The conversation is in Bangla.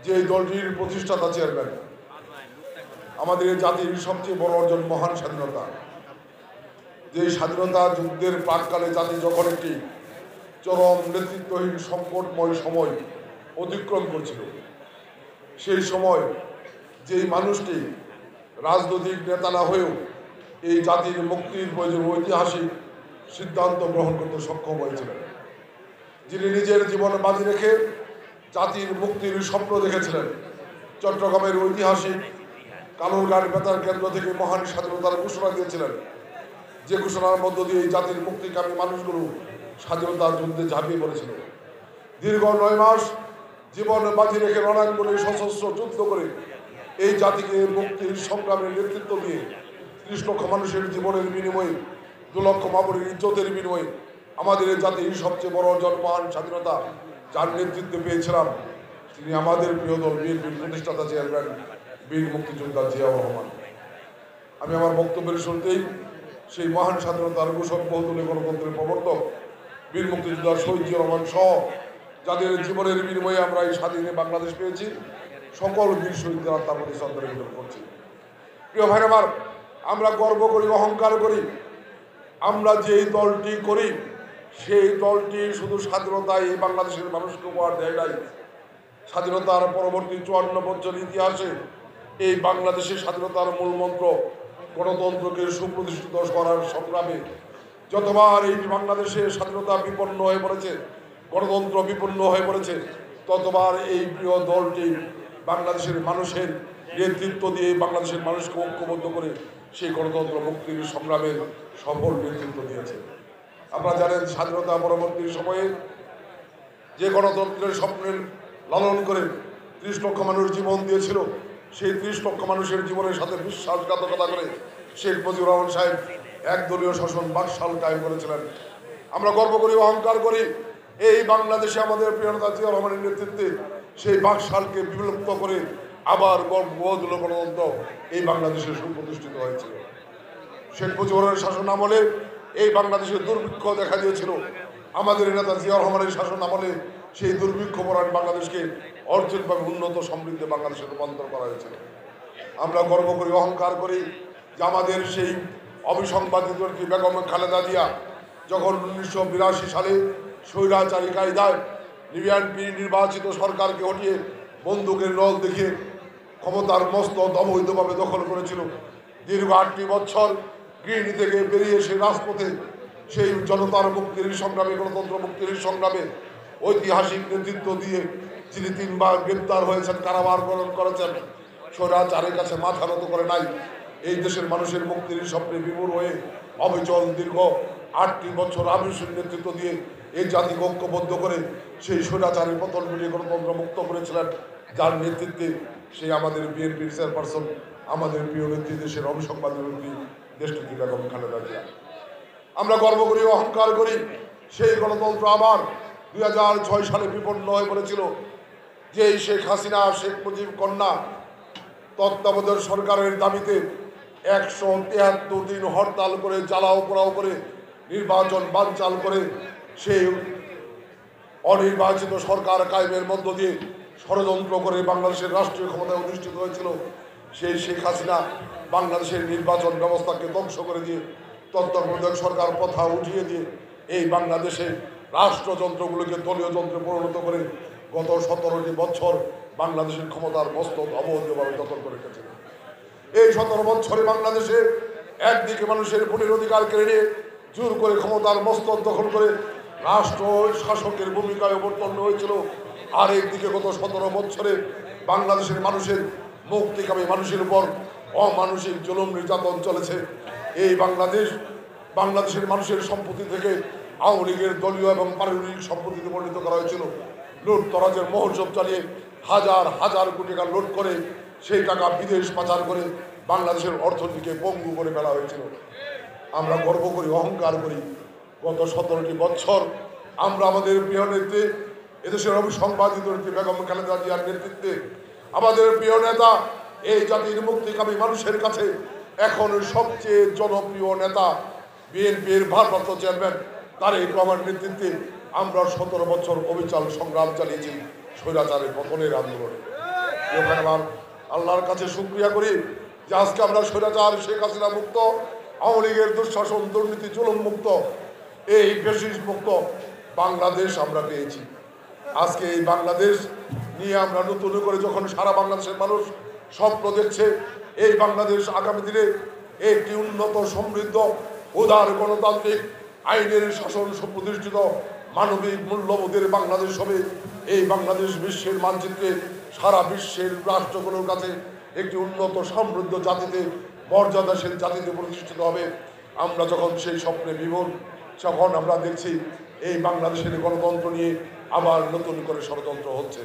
যে দলটির প্রতিষ্ঠাতা চেয়ারম্যান, আমাদের জাতির সবচেয়ে বড় অর্জন মহান স্বাধীনতা। যে স্বাধীনতা যুদ্ধের প্রাককালে জাতি যখন একটি চরম নেতৃত্বহীন সংকটময় সময় অতিক্রম করছিল, সেই সময় যেই মানুষটি রাজনৈতিক নেতা না হয়েও এই জাতির মুক্তির প্রয়োজন ঐতিহাসিক সিদ্ধান্ত গ্রহণ করতে সক্ষম হয়েছিলেন, যিনি নিজের জীবন বাজি রেখে জাতির মুক্তির স্বপ্ন দেখেছিলেন, চট্টগ্রামের ঐতিহাসিক কালুরঘাট বেতার কেন্দ্র থেকে মহান স্বাধীনতার ঘোষণা দিয়েছিলেন, যে ঘোষণার মধ্য দিয়ে এই জাতির মুক্তিকামী মানুষগুলো স্বাধীনতার যুদ্ধে ঝাঁপিয়ে পড়েছিল। দীর্ঘ 9 মাস জীবন বাজি রেখে রণাঙ্গনে সশস্ত্র যুদ্ধ করে এই জাতিকে মুক্তির সংগ্রামের নেতৃত্ব দিয়ে 30 লক্ষ মানুষের জীবনের বিনিময়ে 2 লক্ষ মামুনের ইজ্জতের বিনিময়ে আমাদের জাতির সবচেয়ে বড় অর্জন মহান স্বাধীনতা যার নেতৃত্বে পেয়েছিলাম, তিনি আমাদের প্রিয় দল বিএনপির প্রতিষ্ঠাতা চেয়ারম্যান বীর মুক্তিযোদ্ধা জিয়াউর রহমান। আমি আমার বক্তব্যের শুরুতেই সেই মহান স্বাধীনতার ঘোষক, বহুদলীয় গণতন্ত্রের প্রবর্তক বীর মুক্তিযোদ্ধা শহীদ জিয়াউর রহমান সহ যাদের জীবনের বিনিময়ে আমরা এই স্বাধীন বাংলাদেশ পেয়েছি, সকল বীর শহীদদের আত্মার প্রতি শ্রদ্ধা নিবেদন করছি। প্রিয় ভাই আমার, আমরা গর্ব করি, অহংকার করি, আমরা যেই দলটি করি সেই দলটি শুধু স্বাধীনতায় এই বাংলাদেশের মানুষকে উপহার দেয় নাই। স্বাধীনতার পরবর্তী 54 বছর ইতিহাসে এই বাংলাদেশের স্বাধীনতার মূল মন্ত্র গণতন্ত্রকে সুপ্রতিষ্ঠিত করার সংগ্রামে যতবার এই বাংলাদেশের স্বাধীনতা বিপন্ন হয়ে পড়েছে, গণতন্ত্র বিপন্ন হয়ে পড়েছে, ততবার এই প্রিয় দলটি বাংলাদেশের মানুষের নেতৃত্ব দিয়ে বাংলাদেশের মানুষকে ঐক্যবদ্ধ করে সেই গণতন্ত্র মুক্তির সংগ্রামের সফল নেতৃত্ব দিয়েছে। আপনারা জানেন, স্বাধীনতা পরবর্তী সময়ে যে গণতন্ত্রের স্বপ্নের লালন করে 30 লক্ষ মানুষ জীবন দিয়েছিল, সেই 30 লক্ষ মানুষের জীবনের সাথে বিশ্বাসঘাতকতা করে শেখ মুজিবুর রহমান সাহেব একদলীয় শাসন বাকশাল কায়েম করেছিলেন। আমরা গর্ব করি, অহংকার করি, এই বাংলাদেশে আমাদের প্রিয় নেতা জিয়াউর রহমানের নেতৃত্বে সেই বাকশালকে বিলুপ্ত করে আবার বহুদলীয় গণতন্ত্র এই বাংলাদেশে সুপ্রতিষ্ঠিত হয়েছিল। শেখ মুজিবুরের শাসন আমলে এই বাংলাদেশের দুর্ভিক্ষ দেখা দিয়েছিল, আমাদের নেতা জিয়াউর রহমানের শাসন আমলে সেই দুর্ভিক্ষ পরায়ণ বাংলাদেশকে অর্থনৈতিকভাবে উন্নত সমৃদ্ধ বাংলাদেশে রূপান্তর করা হয়েছিল। আমরা গর্ব করি, অহংকার করি যে আমাদের সেই অবিসংবাদিত বেগম খালেদা জিয়া যখন 1982 সালে স্বৈরাচারী কায়দায় লিবিয়ান নির্বাচিত সরকারকে হটিয়ে বন্দুকের নল দেখিয়ে ক্ষমতার মস্তক অবৈধভাবে দখল করেছিল, দীর্ঘ 8টি বছর গৃহিণী থেকে বেরিয়ে এসে রাজপথে সেই জনতার মুক্তির সংগ্রামে, গণতন্ত্র মুক্তির সংগ্রামে ঐতিহাসিক নেতৃত্ব দিয়ে যিনি 3 বার গ্রেপ্তার হয়েছেন, কারাবার গ্রহণ করেছেন, স্বৈরাচারের কাছে মাথা নত করে নাই, এই দেশের মানুষের মুক্তির স্বপ্নে বিমূঢ় হয়ে অবিচল দীর্ঘ 8টি বছর আবিষ্কার নেতৃত্ব দিয়ে এই জাতিকে ঐক্যবদ্ধ করে সেই স্বৈরাচারের পতন ঘটিয়ে গণতন্ত্র মুক্ত করেছিলেন, যার নেতৃত্বে সেই আমাদের বিএনপির চেয়ারপারসন, আমাদের প্রিয় নেত্রী, দেশের অবিসংবাদিত নেত্রী দেশনেত্রী বেগম খালেদা জিয়া। আমরা গর্ব করি, অহংকার করি, সেই গণতন্ত্র আবার 2006 সালে বিপন্ন হয়ে পড়েছিল, যে শেখ হাসিনা, শেখ মুজিব কন্যা তত্ত্বাবধায়ক সরকারের দাবিতে 173 দিন হরতাল করে, জ্বালাও পোড়াও করে, নির্বাচন বানচাল করে সেই অনির্বাচিত সরকার কায়েমের মধ্য দিয়ে ষড়যন্ত্র করে বাংলাদেশের রাষ্ট্রীয় ক্ষমতায় অধিষ্ঠিত হয়েছিল। সেই শেখ হাসিনা বাংলাদেশের নির্বাচন ব্যবস্থাকে ধ্বংস করে দিয়ে তত্ত্বাবধায়ক সরকার প্রথা উঠিয়ে দিয়ে এই বাংলাদেশে রাষ্ট্রযন্ত্রগুলোকে দলীয় যন্ত্রে পরিণত করে গত 17টি বছর বাংলাদেশের ক্ষমতার মস্তক অবৈধভাবে দখল করে রেখেছিল। এই 17 বছরে বাংলাদেশে একদিকে মানুষের ভোটের অধিকার কেড়ে নিয়ে জোর করে ক্ষমতার মস্তক দখল করে রাষ্ট্র শাসকের ভূমিকায় অবতীর্ণ হয়েছিল, আর একদিকে গত 17 বছরে বাংলাদেশের মানুষের মুক্তিকামী মানুষের উপর অমানসিক জুলুম নির্যাতন চলেছে। এই বাংলাদেশের মানুষের সম্পত্তি থেকে আওয়ামী লীগের দলীয় এবং পারিবারিক সম্পত্তিতে পরিণত করা হয়েছিল। লুটতরাজের মহোৎসব চালিয়ে হাজার হাজার কোটি টাকা লুট করে সেই টাকা বিদেশ পাচার করে বাংলাদেশের অর্থনীতিকে পঙ্গু করে ফেলা হয়েছিল। আমরা গর্ব করি, অহংকার করি, গত 17টি বছর আমরা আমাদের প্রিয় নেত্রী, এদেশের অবিসংবাদিত নেত্রী বেগম খালেদা জিয়ার নেতৃত্বে আমাদের প্রিয় নেতা, এই জাতির মুক্তিকামী মানুষের কাছে এখন সবচেয়ে জনপ্রিয় নেতা বিএনপির ভারপ্রাপ্ত চেয়ারম্যান তারেক রহমানের নেতৃত্বে আমরা 17 বছর অবিচল সংগ্রাম চালিয়েছি স্বৈরাচারের পতনের আন্দোলনে। ওখানে আমার আল্লাহর কাছে শুকরিয়া করি যে আজকে আমরা স্বৈরাচার শেখ হাসিনা মুক্ত, আওয়ামী লীগের দুঃশাসন দুর্নীতি জুলুম মুক্ত, এই ফ্যাসিস্ট মুক্ত বাংলাদেশ আমরা পেয়েছি। আজকে এই বাংলাদেশ নিয়ে আমরা নতুন করে যখন সারা বাংলাদেশের মানুষ স্বপ্ন দেখছে, এই বাংলাদেশ আগামী দিনে একটি উন্নত সমৃদ্ধ উদার গণতান্ত্রিক আইনের শাসন সুপ্রতিষ্ঠিত মানবিক মূল্যবোধের বাংলাদেশ হবে। এই বাংলাদেশ বিশ্বের মানচিত্রে সারা বিশ্বের রাষ্ট্রগুলোর কাছে একটি উন্নত সমৃদ্ধ জাতিতে মর্যাদাশীল জাতিতে প্রতিষ্ঠিত হবে। আমরা যখন সেই স্বপ্নে বিভোর, তখন আমরা দেখছি এই বাংলাদেশের গণতন্ত্র নিয়ে আবার নতুন করে ষড়যন্ত্র হচ্ছে।